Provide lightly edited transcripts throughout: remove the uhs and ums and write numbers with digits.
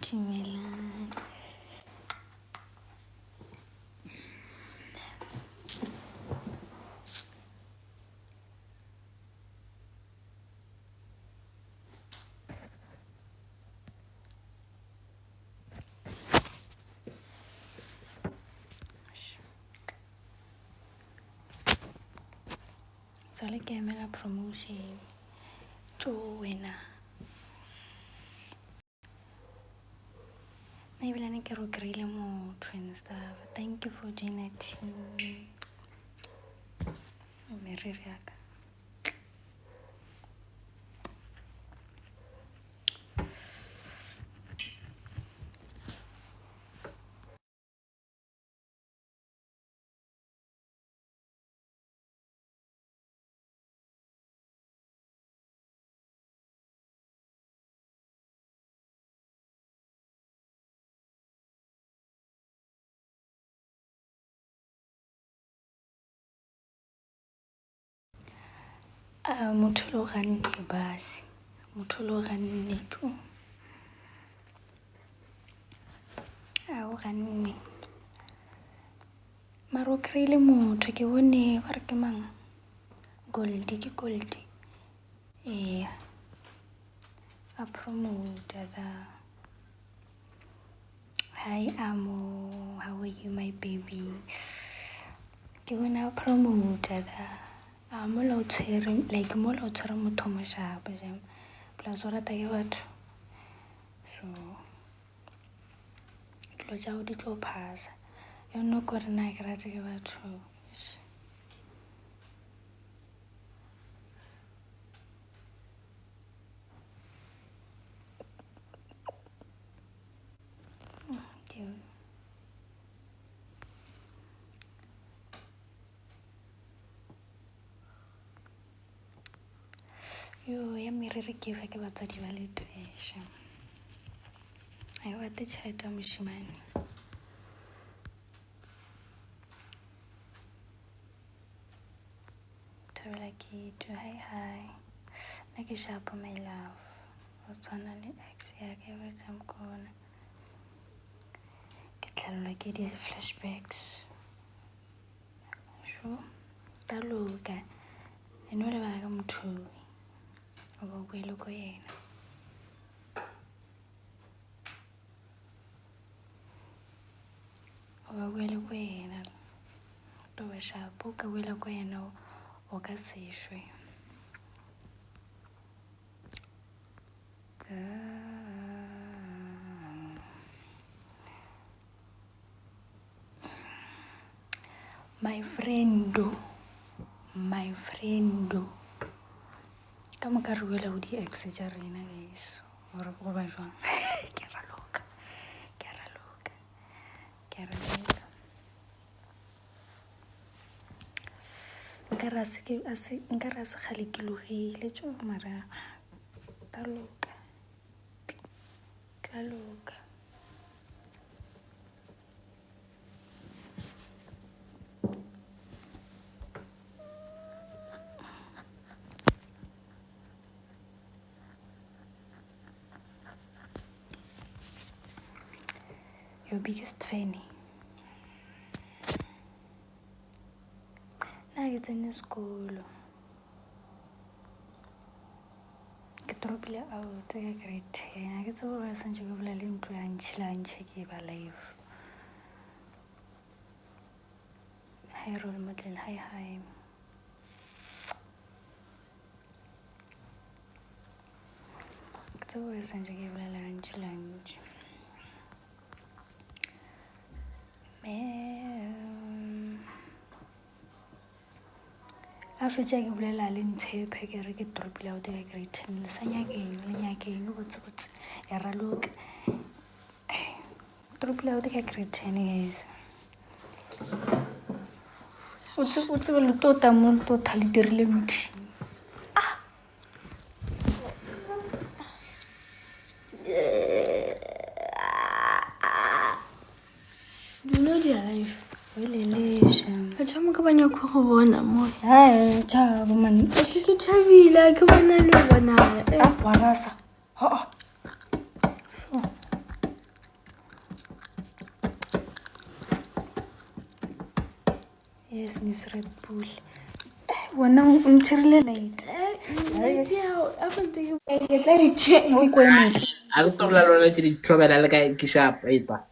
Timelang. Sale ke emela promotion. Wena. Maybe I need to get more and stuff. Thank you for joining the team. Merry Riaka. Motho lo ganne basi. Motho lo ganne tu. O ganne. Maro kreile motho ke bone ba re ke mang? Goldie ke Goldie. A promote the hi Amo, how are you my baby? Ke bona promote the mola o tshwere like mola o tshwere motho mo shapa jam plus ora ta ke batho so tlo ja o di tlo phasa yo no go rena ke rate ke batho okay. Yo ya merere ke fa ke batsadi ba le tesha ai wa te chata moshimane thabela ke to hi na ke shapa my love o tsana le ex ya ke ba tsam kona ke tlhalwa ke di flashbacks sure taloka eno le ba ka motho o ba kwele ko yena o ba kwele ko yena to ba shapo ka wela ko yena o ka seshwe my friendo ka moka re wela o di ex tša rena guys gore go ba jwang ke raloka nka ra se kgale ke logile tšo mara tla loka your biggest fan na ke tsene sekolo ke dropile out ka grade 10 ke tsebo ba santse ke bola le ntlo ya ntšhilantšhe ke ba live hi role model hi ke tsebo ba santse ke bola le ntšhilantšhe a fetša ke bolela le ntshepe ke re ke dropile out ka grade 10 le sa nyakeng botsebotse ya raloka dropile out ka grade 10 guys o tsebe le tota mo le tota le dirile methini dilo di alive welelesha ka tšhamo ka banya ko go bona mo tšhabo man ke tšhabile ke bona le bona warasa Yes, Miss Red Bull. Wena umthirile late. Aku tahu lalu lagi coba lagi kayak kisah apa? Ita.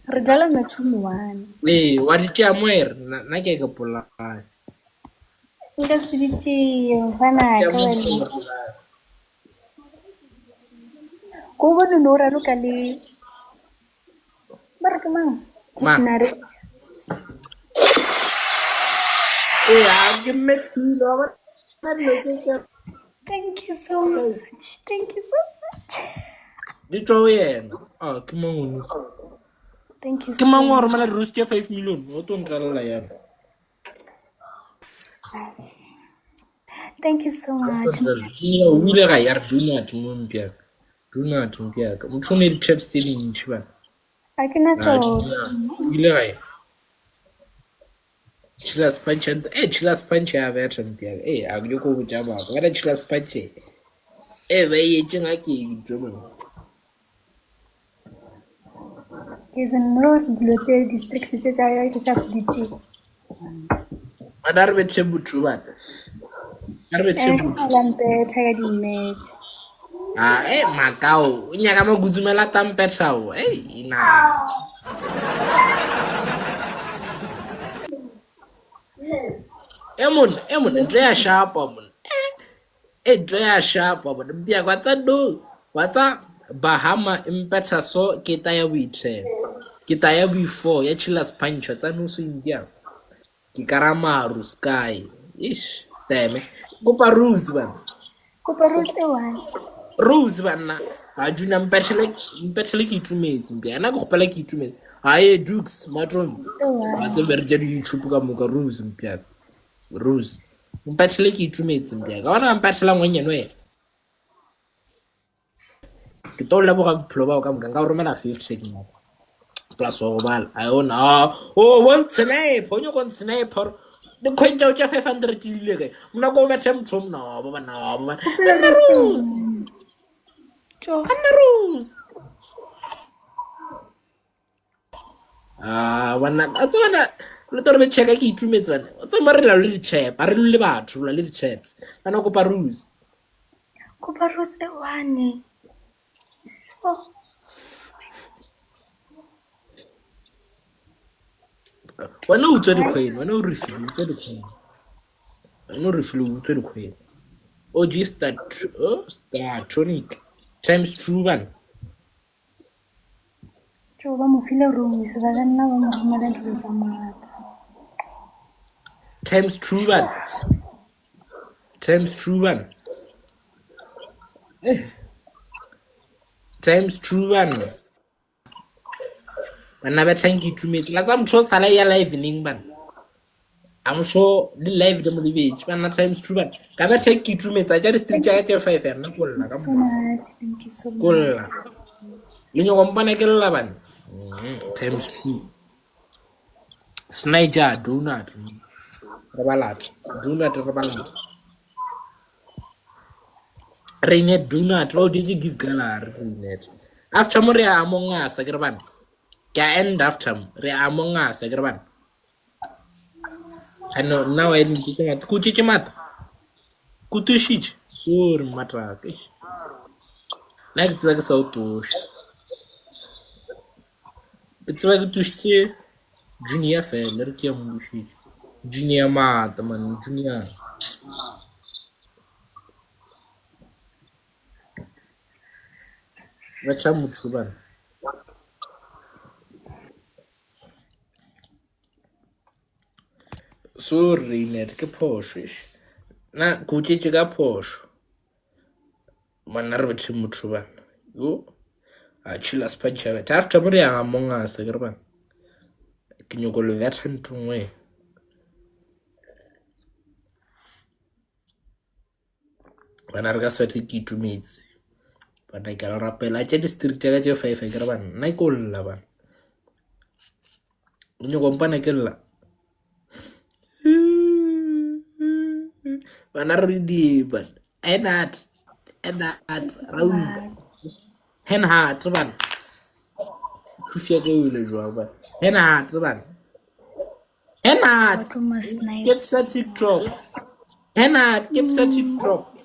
Regala na chumuane. Waditia muer, na kayak kepula. Nga siditi fana ka wena. Ko bona no ra lo kale. Baraka mang. Kitnare. Give me $2. Thank you so much. Thank you so much. Dito yan. Kimangunu. Thank you so Kimangor much. mana rustia 5 million. Oto ntrala yan. Thank you so much. Wile ga yar donut mumpia. Donut mumpia. Mutune di trap stealing chiba. Akina to. Wile ga. Chilas pancha. Chilas pancha ya version mumpia. Agyo ko bujaba. Wala chilas pancha. Bayi chinga ki jomo. Is a north global district secretary to Kasdichi. Madar bet sebu trubat. Arbe sebu. Lampe tagadimet. Macau. Nya kama guzumela tampet sao. Ina. Emun, drea sharp amun. Drea sharp amun. Bia kwata do. Kwata Bahama impeta so kita ya witre. Kita ya before ya chilas pancho ta nusu India. Kikarama ruskai. Ish, teme. Kupa ruse ban. Kupa ruse one. Rose bana ajuna mpetele Keitumetse mbia na go pela Keitumetse haye Dukes matron batse berje di YouTube ka moka Rose mbia Rose mpetele Keitumetse mbia ka wana mpetela ngwenyeno ye ke tolla bo ga phlo ba ka moka nga romela 50 seconds plus o bala ayona one sniper onyo kon sniper de khwenja o tsa 500 ile ke mna go bethe mthom na ba na Rose Rose. Wana atsana le tore be cheka Keitumetse bana o tsamarela le di chep a re le batho le di chaps bana go pa Rose one. Wana o tswa dikgwedi wana o refile o tswa dikgwedi wana o refile o tswa dikgwedi o just Startronic times true ban Ba mo file Rose ba nna ba mo romela dilo tsa mara. times true ban bana ba thank Keitumetse la tsa motho sala ya live ning ban I'm sure the live the motivate bana times true ban ka ba thank Keitumetse a ja district ya ke 5 ya na kolla ka So much. Thank you so much. kolla le nyo kompana ke lla ban times 2 Sniper donut rabalat Rainet donut oh did you give galar Rainet after mo re Among Us ke re ban ke end after re Among Us ke re ban ano now I need to kuchichi mata kutushich sur matra ke like it's like so tush it's like tushche junior fel re ke mushi junior mata man junior Vacha muthu ban sorry net ke phosho na kuchichi ka phosho mana re bethe muthu ban yo a chila spancha bet after mo re Among Us ke re ban ke nyoko le vethe ntungwe bana re ka swethe Keitumetse bana ke ra rapela tse district ya ke 5 ke re ban nna ke olla ban nyoko mpana ke lla bana re di but I not Hen heart round. Hen heart ban. Pushia ke ile jwa ba. Hen heart ban. Hen heart. What must I Keep sa TikTok. Hen heart keep sa TikTok.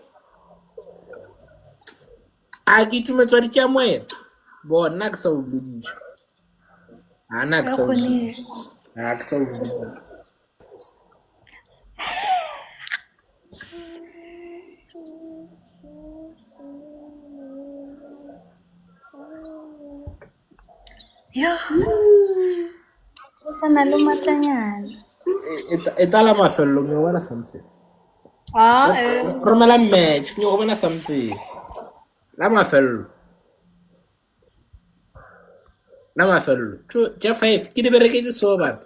A Keitumetse di tša moe. Bona ke sa o bleditše. Ana ke sa o bleditše. A ke sa o bleditše. Yo. Sana le matlanyana. E tala mafello ke bona something. Romela match ke go bona something. La mafello. La mafello. Tša 5 ke di bereketse so bana.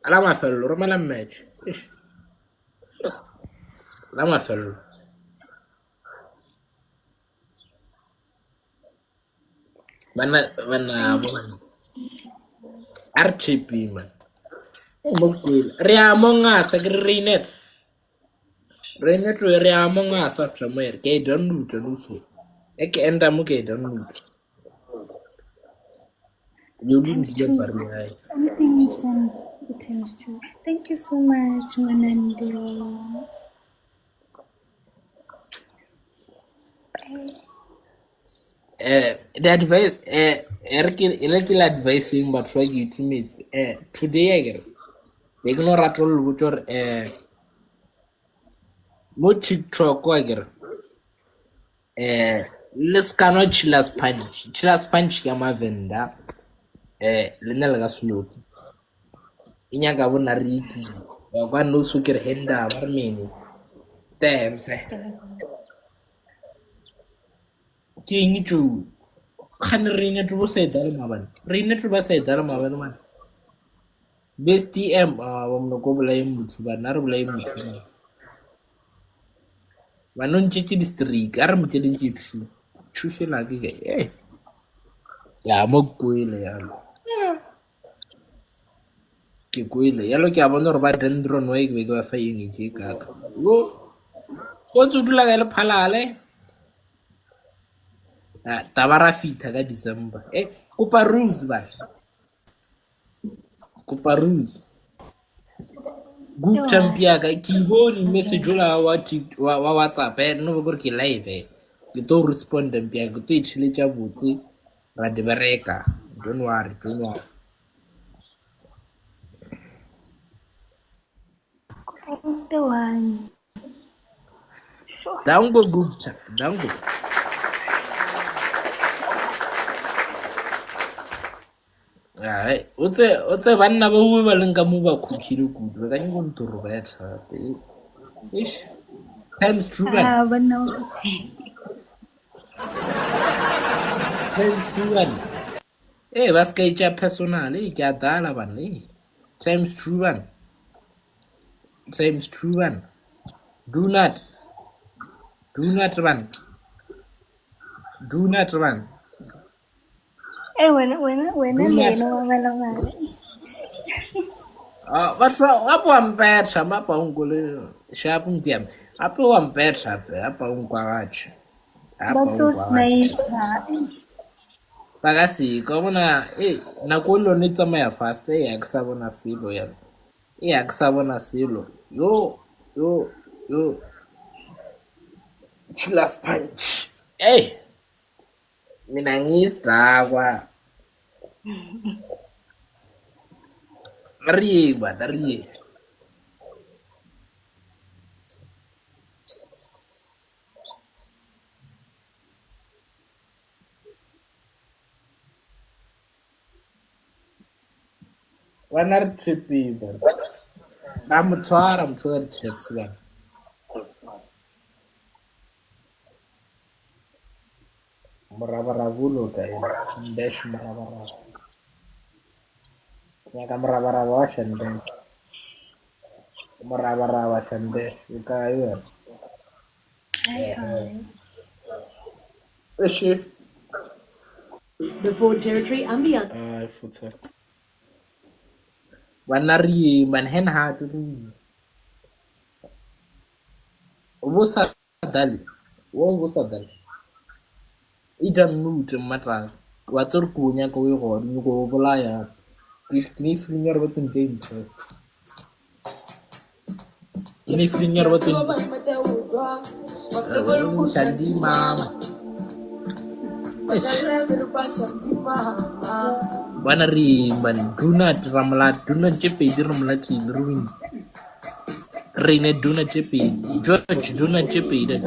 La mafello romela match. La mafello. Bana RTP man. Re among us ke Reinet. Reinet re among us after more. Ke download no so. E ke enda mo ke download. You didn't get barrier. Everything is times 2. Thank you so much, Manando. The advice electrical advising but try Keitumetse today I get they can rattle which or mo TikTok I get let's cannot chillas punch kama venda lena la slow inyanga bona riki wa no sukir henda barmeni temse king tu kan Reinet bo se dal maban Reinet ba se dal maban man best TM wamno ko blame mutsu ba nar blame mutsu banon chichi district ar mutedin chichu chushi la ke ya mo kuile ya ke kuile ya lo ke abona re ba dendron wa ke ba fa yeng ke kaka wo go tsudula ga le phalale tabara fita ka December kopa rules ba kopa rules good champion ka ke bone message la wa WhatsApp no go ke live ke to respond mpia ke to ithiletša botse ra di bereka don't worry Who's the one? dango good dango otse banna ba bue ba leng ka mo ba khukile kudu ka nyego ntoro ba ya thate ish times true man But no. times true man ba ska itša personal ke a dala bane times true man do not run When I know batho gape wampetha mapa onkole sharp mpiame gape wampetha pe apa onkwagatšha that's so sniper. ba ka seka bona nako le yone e tsamaya fast ya ke sa bona selo yalo ya ke sa bona selo yo chillas punch mina ngiyisidakwa riye bata riye wana ri tripi bata ba mo tshwara trips bana morabarabolo ka dash morabaraba nyaka morabaraba wa shandash morabaraba shandash ka yo The Ford Territory and beyond. futsa bana ri man hen ha tu ubusa dali What was that? It a mood matter. What's your punya ko yo ni ko bolaya. Kini fringer batun game. Kini fringer batun. Sandi mama. Bana ri man duna ramla duna jepe di ramla ki ruin. Rene duna jepe. George duna jepe de.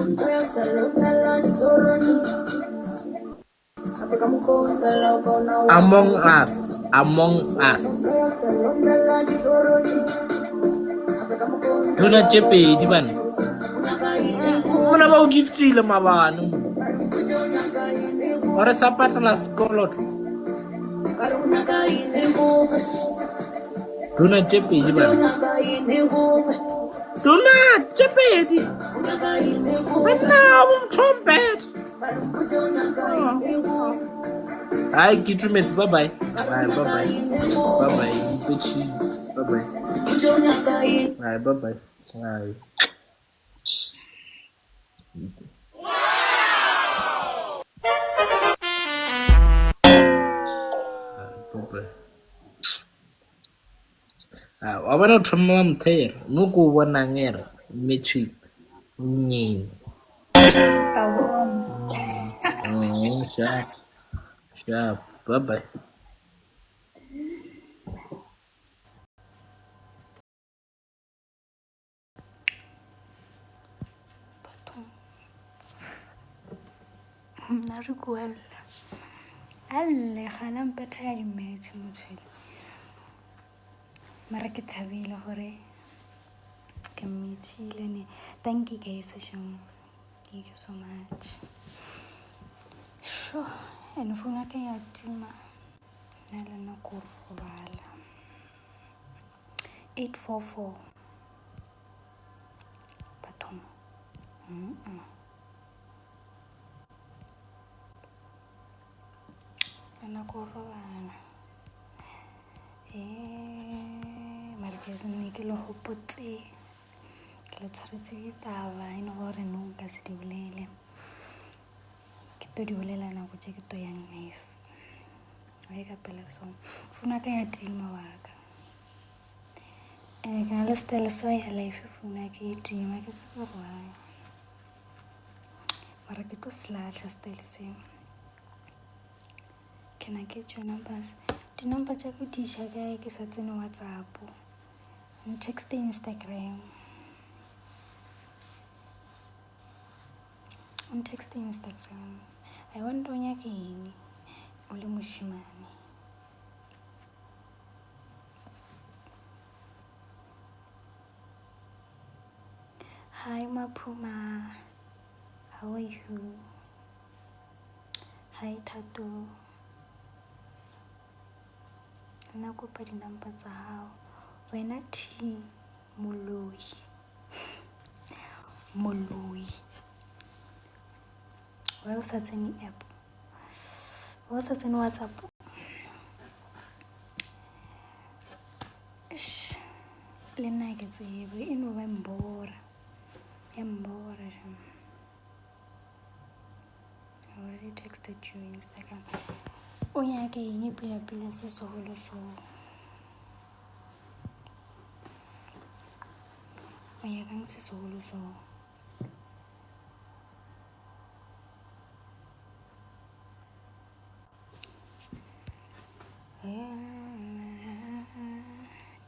Among us. Duna jepe di ban. Mana mau gift le mabanu. Ora sapata la skolot. Duna jepe di ban. Duna jepe di. But now I'm trumpet. Hi, Keitumetse, bye-bye. Bye-bye. Bye-bye. Bitchy. Bye-bye. Bye, bye-bye. Bye. Bye-bye. Wabona thoma mthere nuku bona ngere mechi nyin. Sharp. Bye-bye. Narikuela. Alle gana mpetha ya dimetse motshwele. Mara ke thabile hore ke mmethile ne. Thank you guys, Shum. Thank you so much. Sure. And phone ka ya tima. Na le na ko robala. 844. Bathong. Na ko robala. Mara ke se ne ke lo hopotse. Ke lo tshwaretse ditaba ene gore no nka se di bolele. Ke to di bolela nako tse ke to yang knife. Wa ka pela so. Funa ka ya tima wa ka. Ka na le style so ya life funa ke tima ke se go wa. Mara ke to slashla style se. Can I get your numbers? The number tsa go disha kae ke sa tsene WhatsApp. Text Instagram. On text Instagram. I want to nya ke eng o le moshimane. Hi Mapuma. How are you? Hi Tato. Na kopa di number tsa hao. Wena T Moloi. Wa o sa tsene app. Wa o sa tsene WhatsApp. Le nna ke tsebe e no ba mbora. Embora jam. I already texted you Instagram. O ya ke eng pila se solo so. O ya kang se solo so.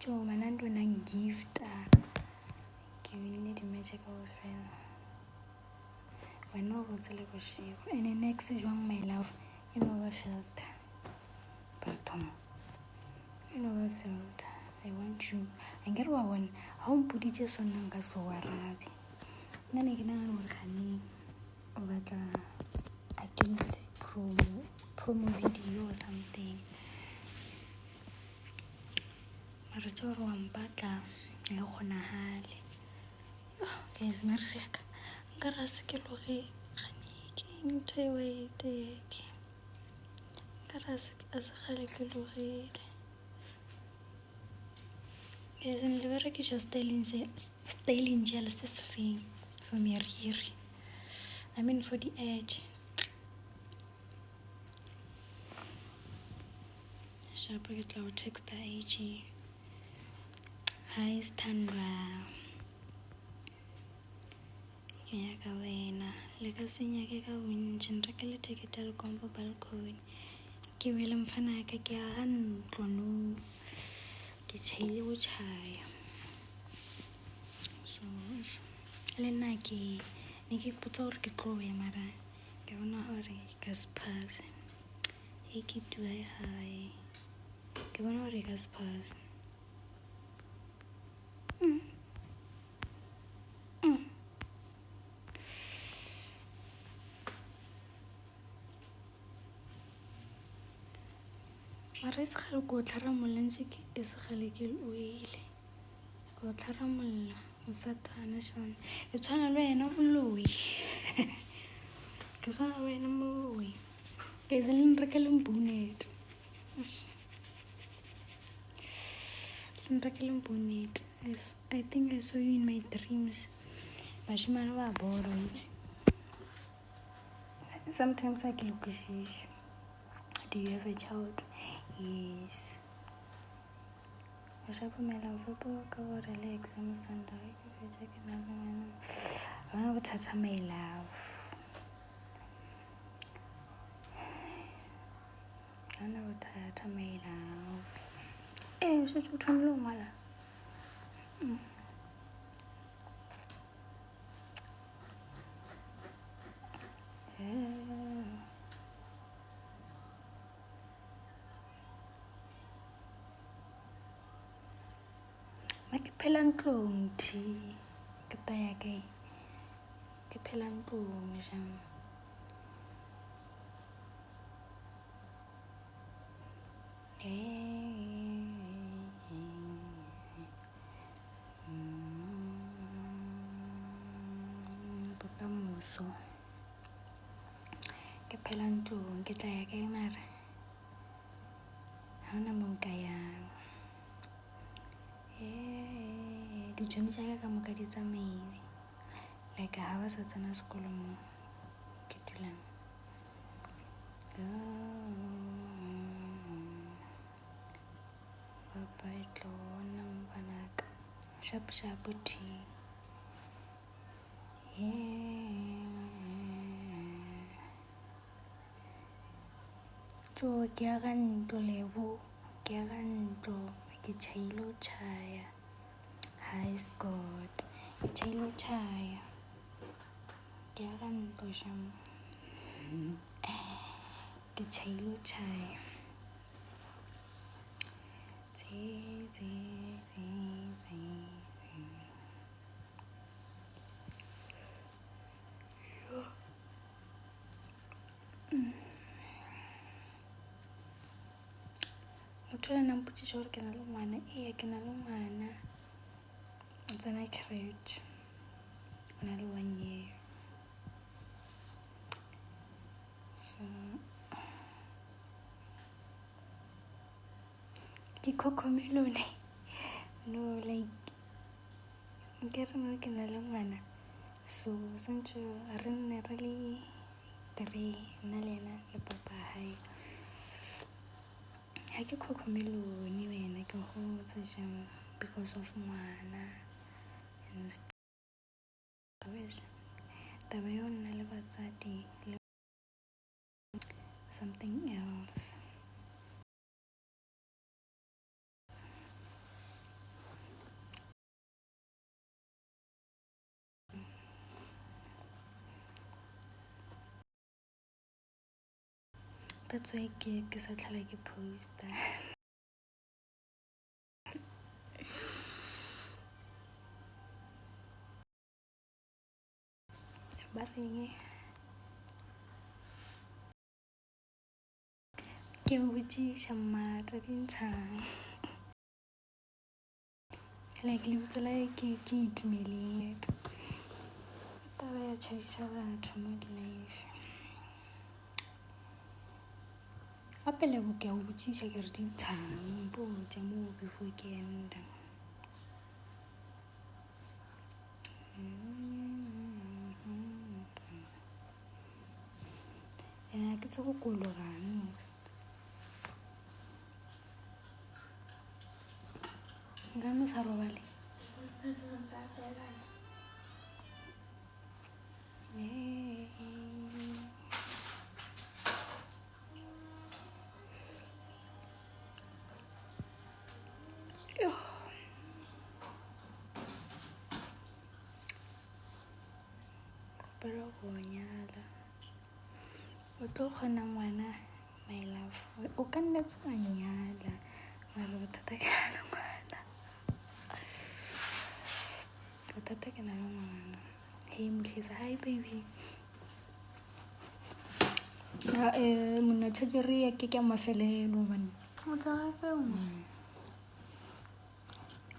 Jo manando nang gift ke winne di metse ka ofela. Wena o botsele go sheba. And next jwang my love you know what felt. Pardon. You know what felt. I want you. Angere wa bona ha o mpoditse sona nka so wa rabi. Nna ne ke nagana gore khane o batla against promo video or something. Mara tsoro wa mpatla le kgonahale. Guys, mereka nka ra se ke loge gane ke ntho e wa eteke. Nka ra se a se gale ke logele. Guys, ne le berekisha styling gel se se feng for meriri. I mean for the edge. Sharp ke tla o texta AG. Hi Standra. Ke ya ka wena. Le ka senya ke ka bontši nreke le ticket ya Lecombo balcony. Ke wele mfana ka ke a ga ntlo no. Ke tšhaile go tšhaya. So le nna ke ne ke potsa gore ke tlo ya mara ke bona gore ka se phase. He ke tua hae. Ke bona gore ka se phase. Mara se gale ko tlhara molla ntse ke e se gale ke o ile. Ko tlhara molla o satana shana. Ke tshwana le wena moloi. Ke tshwana le wena moloi. Ke se le nrekele bonnet. Nrekele bonnet. I think I saw you in my dreams. Bashimane ba bora it. Sometimes I can look at you. Do you have a child? Yes. I shall put my love for cover the legs and stand up. I want to touch my love. I know touch my love. Eh, you should turn low, Mala. Ke phela ntlong thi ke taya ke phela ntlong jang bokamoso ke phela ntlong ke taya ke mara ha ona mo nka yang ditšhomi tša ka moka di tsamaile like ha ba sa tsena sekolo mo ke dulang papa e tlo bona mpanaka sharp thi tso ke ya ga ntlo lebo ke ya ga ntlo ke tšhaile o tšhaya hi Scott ke tšhaile o tšhaya ke ya ga ntlo jam ke tšhaile o tšhaya motho le nampotšiša gore ke na le ngwana ee ke na le ngwana o tsena crèche o na le 1 year so ke cocomelone no like nke re no ke na le ngwana so santse re nne re le 3 nna le ena le papa hae ha ke cocomelone wena ke gotse jang because of ngwana and taba yo nna le batswadi le something else that's why ke sa tlhala ke poster ba reng ke botšiša mmata dintshang like le botsa la ke itumeleng taba ya tšhabiša batho mo di-life gape lebo ke a o botšiša ke re dintshang botša moo before ke enda ke tse go kologane nka no sa robale pero go nyala o tlo kgona ngwana my love o ka nnetse wa nyala mara bothata ke na le ngwana hey Mhlisa, hi baby monna chargere ya ke mafelelo bane o tla ga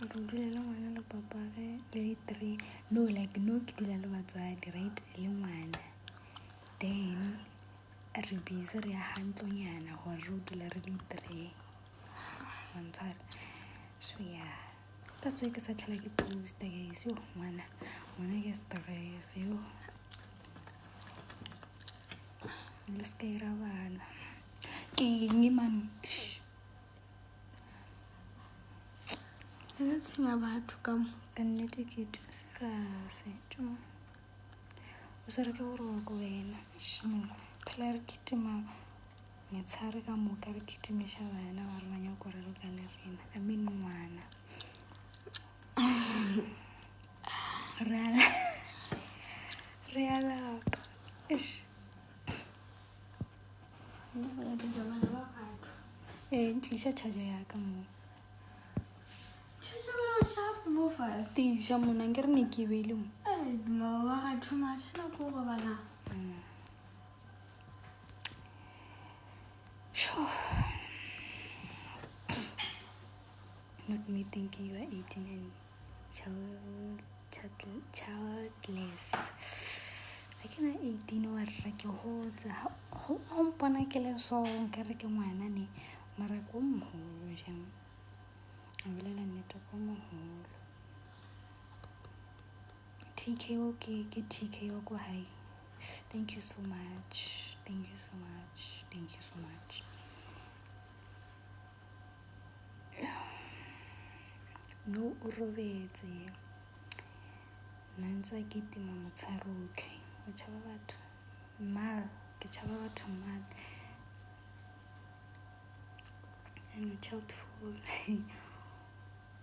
o dulela ngwana le papage le 3 no ke dula le batswadi right le ngwana then re busy re ya hantlonyana gore re dula re le 3 wantshwara so yeah that's why ke sa tlhela ke posta guys yo ngwana ke stress yo le ska ira bana ke eng man let's sing about to come nnete ke tu serase tjo o se re ke gore wa go wena phela re kitima metshare ka moka re kitimisha bana ba re banya gore re tla le rena I mean ngwana re alapa tlisa charger ya ka mo tisha mona nke re ne ke beile mo not me thinking you are 18 and childless I can 18 wa re ke hotsa ho mpona ke le so nka re ke ngwana ne mara ko moholo jang a bolela nnete ko moholo TK okay ke TK wa ko hai thank you so much no o robetse nantsa ke tima motsharotlhe o tshaba batho mal ke tshaba batho mal I'm childful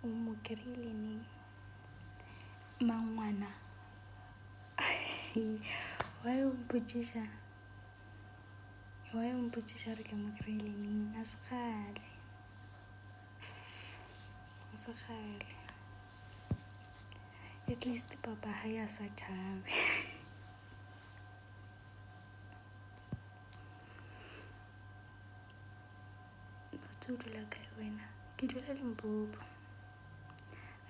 o mo kerile ni mangwana why o mpotšiša re ke mo kerile ni a sekgale at least papa ha ya sa thabe batho o dula kae wena ke dula Limpopo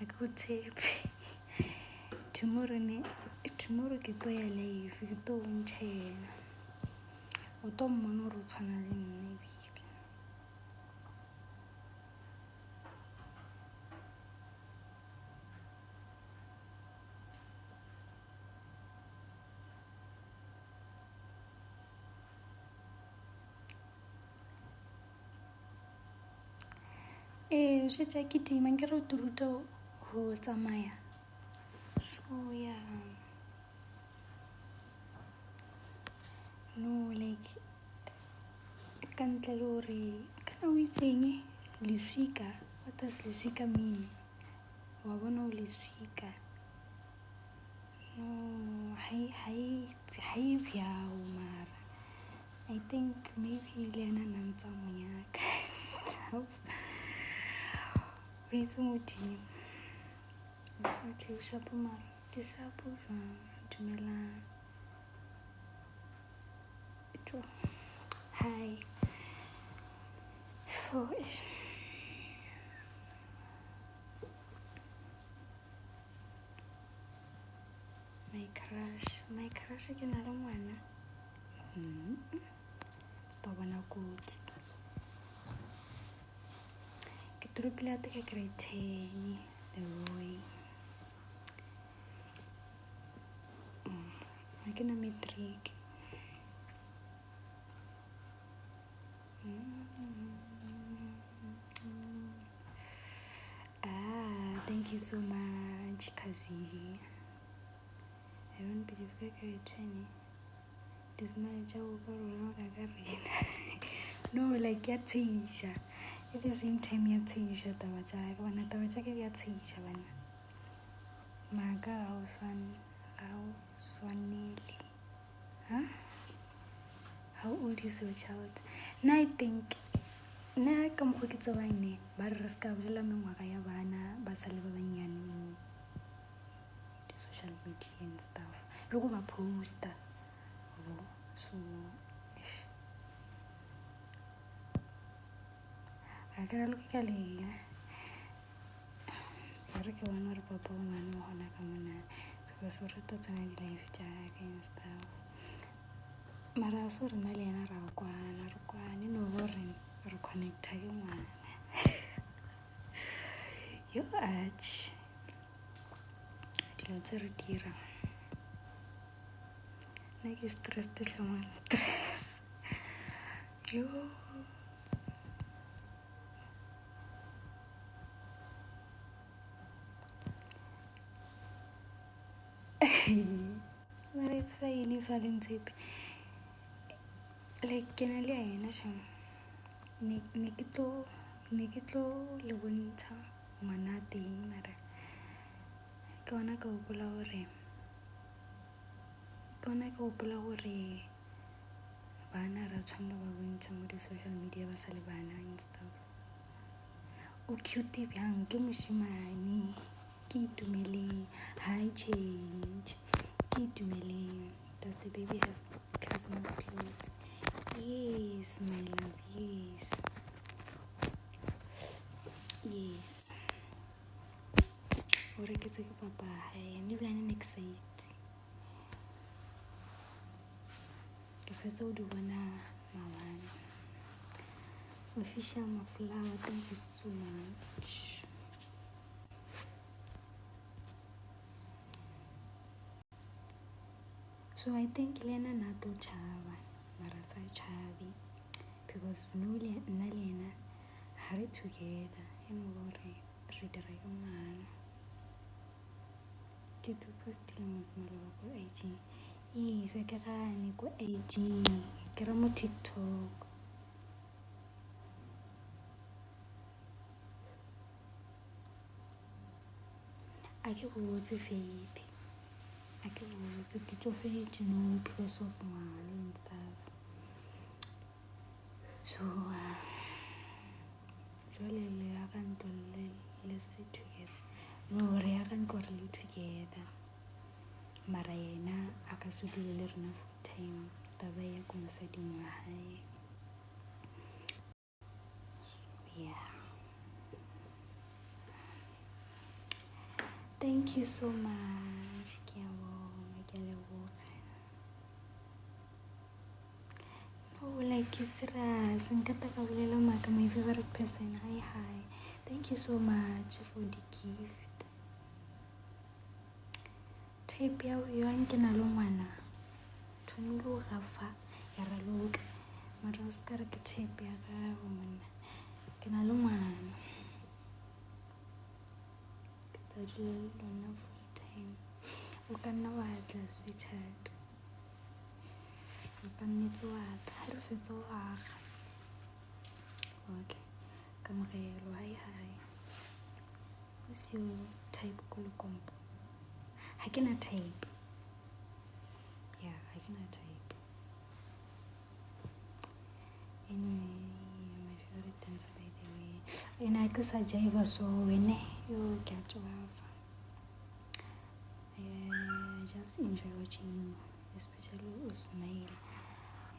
a ke go tshepe tomorrow ke to ya live ke to bontšha yena o to mmona gore o tshwana le nna ebile o šetša ke tima nke re o te ruta go tsamaya so yeah no like ka ntle le gore kana o itseng leswika what does leswika mean wa bona o leswika no ha e bjao mara I think maybe le ena nantsa monyaka o itse modimo okay o shapo mara ke shapo jwang dumelang hi so my crush ke na le ngwana to bona kotsi ke tropile ate ka grade 10 Leroy ha ke na matric you so much, Kazi. I don't believe I can train. This manager will go around again. No, like your teacher. At the same time, your teacher, Tawaja. When I Tawaja give your teacher, one. Maga house one nearly. Huh? How old is your child? Now I think. Na ka mokgwa ke tsebane ba re ska bolela mengwaga ya bana ba sa le ba banyane mo di-social media and stuff le go ba poster so a ka re ka lega ba re ke bona gore papa o ngwane mo gona ka mona because o rata tsena di-life jaaka and stuff mara a se re na le ena ra kwane no gore re connecta ke ngwana yo arch dilo tse re dira nna ke stress tlhamang stress yo mara it's fine if I didn't say like ke na le ena shang ne ke tlo le bontsha ngwana teng mara ke ona ka gopola gore bana ra tshwanela ba bontsha mo di-social media ba sa le bana and stuff o cute bjang ke moshimane ke itumeleng hi change ke itumeleng does the baby have Christmas clothes? Yes, my love, yes. O reketse ke papa hae ne bjane excited ke fetsa o di bona maabane official maflower, thank you so much. So I think Lena nato chava mara sa chavi because no nna le ena ha re together e mo gore re dira ke ngwana ke tu postile mo smalo ko IG se ke gane ko IG ke ra mo TikTok a ke botse faith a ke botse ke tsofetse no because of ngwana and stuff so jwale le ya ka ntlo le se together no re ya ka ntlo re le together mara yena a ka se dule le rena full time taba ya ko mosading wa hae yeah thank you so much ke a leboga no like serious nkata ka bolela maka my favorite person hi thank you so much for the gift type ya ke na le ngwana thomelo ga fa ya raloka mara ska re ke type ya ga monna ke na le ngwana ke tsa lona full time o ka nna wa tla sweetheart o ka nnetse wa tla ha re fetsa o aga okay kamogelo hi what's your type ko le kompo ha ke na type yeah ha ke na type anyway my favorite dancer by the way ena ke sa jaiva so wene yo ke a tswafa just enjoy watching you especially o smile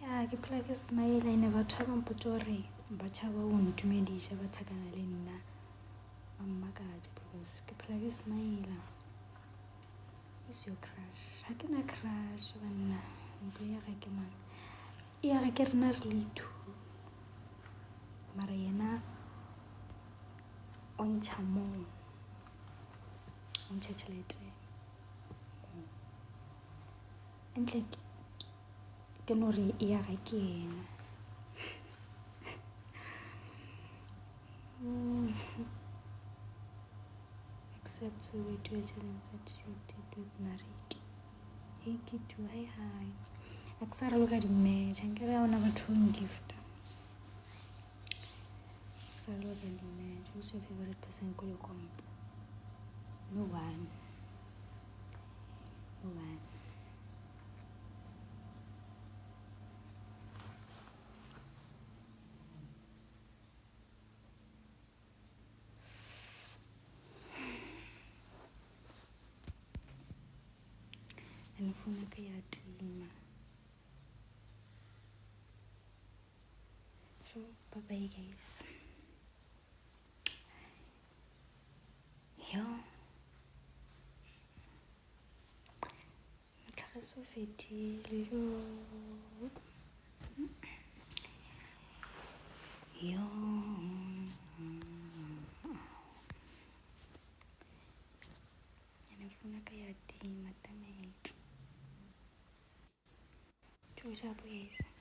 yeah ke phela ke smile ene batho ba mpotsa gore ba tshaba o ntumedisha ba thakana le nna mamma ka because ke phela ke smile. Who's your crush? Ha ke na crush banna ntlo ya ga ke mang ya ga ke rena re le two mara yena o ntsha mo o ntsha tšhelete entle ke no re ya ga ke yena accept so we do a challenge that you did with Nariki. Hey Kitu, hi. Aksara look at me, Chankara on our twin gift. Aksara look at me, choose your favorite person, call your comp. No one. And Funaka Yatima. So, bye bye, guys. Yo. So fetile yo. Anafuna kaya di matamate. Choosha guys.